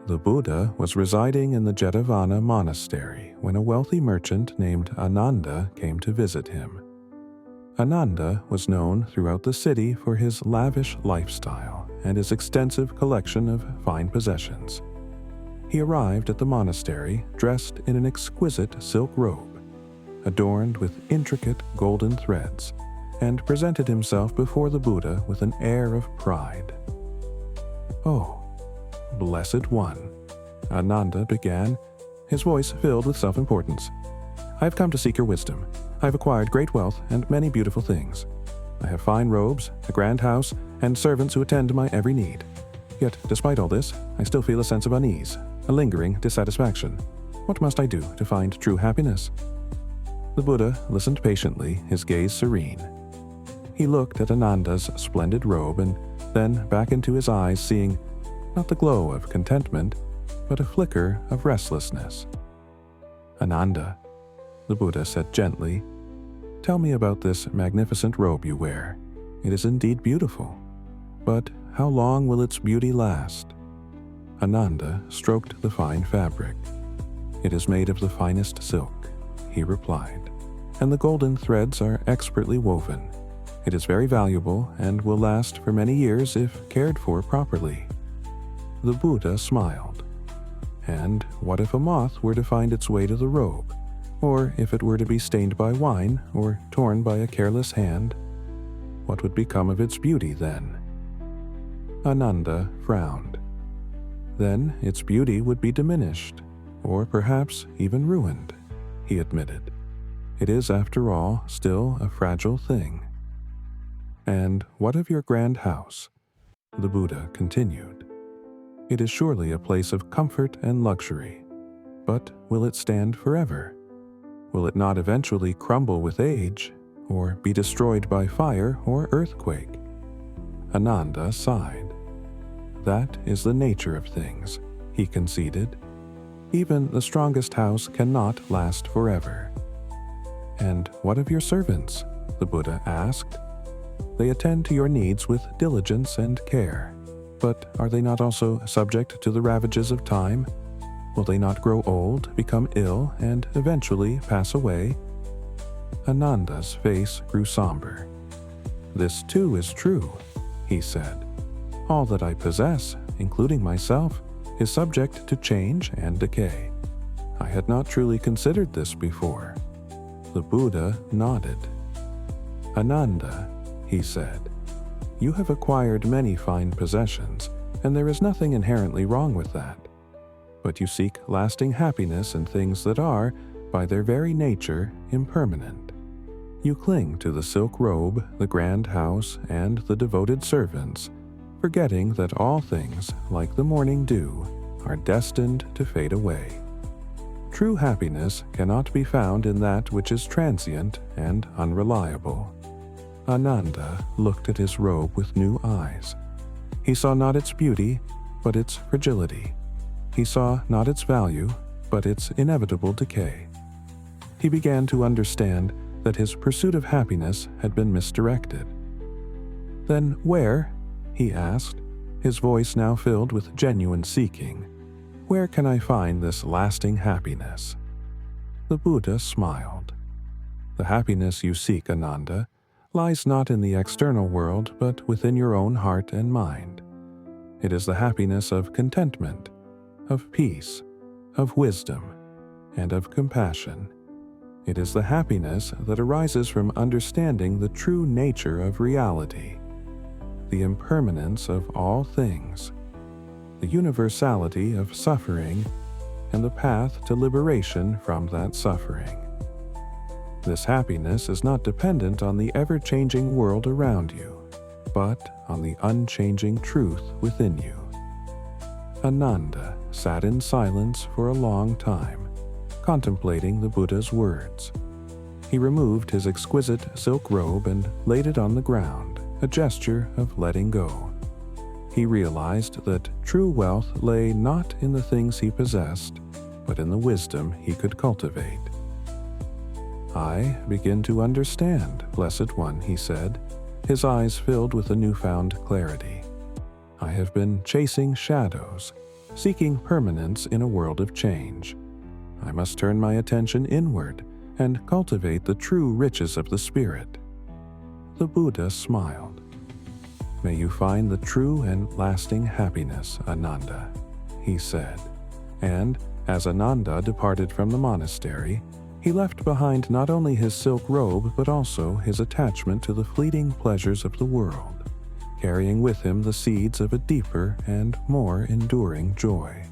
The Buddha was residing in the Jetavana monastery when a wealthy merchant named Ananda came to visit him. Ananda was known throughout the city for his lavish lifestyle and his extensive collection of fine possessions. He arrived at the monastery dressed in an exquisite silk robe, adorned with intricate golden threads, and presented himself before the Buddha with an air of pride. "Oh, Blessed One," Ananda began, his voice filled with self-importance. "I have come to seek your wisdom. I have acquired great wealth and many beautiful things. I have fine robes, a grand house, and servants who attend to my every need. Yet, despite all this, I still feel a sense of unease, a lingering dissatisfaction. What must I do to find true happiness?" The Buddha listened patiently, his gaze serene. He looked at Ananda's splendid robe and then back into his eyes, seeing not the glow of contentment, but a flicker of restlessness. "Ananda," the Buddha said gently, "tell me about this magnificent robe you wear. It is indeed beautiful. But how long will its beauty last?" Ananda stroked the fine fabric. "It is made of the finest silk," he replied, "and the golden threads are expertly woven. It is very valuable and will last for many years if cared for properly." The Buddha smiled. "And what if a moth were to find its way to the robe, or if it were to be stained by wine or torn by a careless hand? What would become of its beauty then?" Ananda frowned. "Then its beauty would be diminished, or perhaps even ruined," he admitted. "It is, after all, still a fragile thing." "And what of your grand house?" the Buddha continued. "It is surely a place of comfort and luxury, but will it stand forever? Will it not eventually crumble with age, or be destroyed by fire or earthquake?" Ananda sighed. "That is the nature of things," he conceded. "Even the strongest house cannot last forever." "And what of your servants?" the Buddha asked. "They attend to your needs with diligence and care. But are they not also subject to the ravages of time? Will they not grow old, become ill, and eventually pass away?" Ananda's face grew somber. "This too is true," he said. "All that I possess, including myself, is subject to change and decay. I had not truly considered this before." The Buddha nodded. "Ananda," he said, "you have acquired many fine possessions, and there is nothing inherently wrong with that. But you seek lasting happiness in things that are, by their very nature, impermanent. You cling to the silk robe, the grand house, and the devoted servants, forgetting that all things, like the morning dew, are destined to fade away. True happiness cannot be found in that which is transient and unreliable." Ananda looked at his robe with new eyes. He saw not its beauty, but its fragility. He saw not its value, but its inevitable decay. He began to understand that his pursuit of happiness had been misdirected. "Then where," he asked, his voice now filled with genuine seeking, "where can I find this lasting happiness?" The Buddha smiled. "The happiness you seek, Ananda, lies not in the external world, but within your own heart and mind. It is the happiness of contentment, of peace, of wisdom, and of compassion. It is the happiness that arises from understanding the true nature of reality, the impermanence of all things, the universality of suffering, and the path to liberation from that suffering. This happiness is not dependent on the ever-changing world around you, but on the unchanging truth within you." Ananda sat in silence for a long time, contemplating the Buddha's words. He removed his exquisite silk robe and laid it on the ground, a gesture of letting go. He realized that true wealth lay not in the things he possessed, but in the wisdom he could cultivate. "I begin to understand, Blessed One," he said, his eyes filled with a newfound clarity. "I have been chasing shadows, seeking permanence in a world of change. I must turn my attention inward and cultivate the true riches of the spirit." The Buddha smiled. "May you find the true and lasting happiness, Ananda," he said. And as Ananda departed from the monastery, he left behind not only his silk robe but also his attachment to the fleeting pleasures of the world, carrying with him the seeds of a deeper and more enduring joy.